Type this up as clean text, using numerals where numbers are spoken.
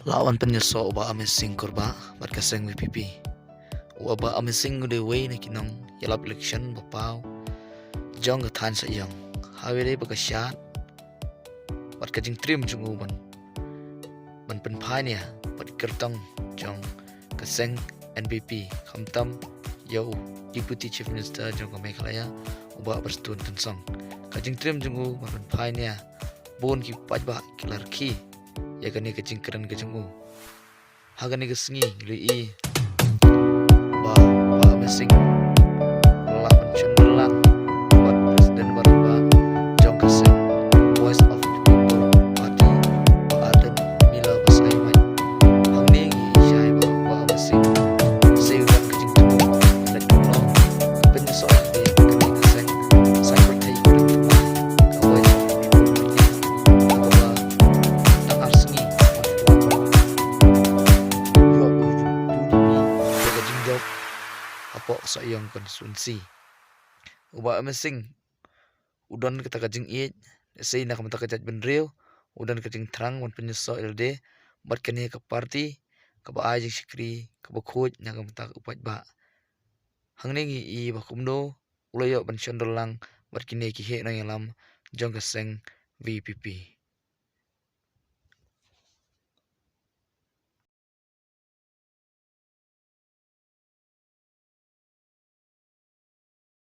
Lawan penyeso uba amazing kurbah berkaseng VPP. Uba amazing udah way na kinong yalap election bapau. Jong kethan sa iyong. Hawire bakasyat. Berkajing trim jung uban. Ban penpanya berkertong jong kaseng NPP kamtam yau Deputy Chief Minister jong Meghalaya uba bersetun kensong. Kajing trim jung u ban penpanya bon ki pajba kilarki. Ya gani kecing keren kecing u. Hagani kesengi lui ba amazing lawan cenderlang buat presiden baru ba jong kaseng voice of the people party ba aden mila basai mai hangning syai ba amazing seudan kecing tu lek no penyeso di kani kaseng cyber tai kuring mai kawai ba tak arsengi apa sayang konstitusi uba amazing udan kita kajing it sei nak mata kajat benreu udan kajing terang wan penyeso LD bat kene ke parti ke ba ajing sikri ke bakhoj nak mata upat ba hangne i ba kumdo ulayo ban chondolang bat kine ki he nang yalam jong kaseng VPP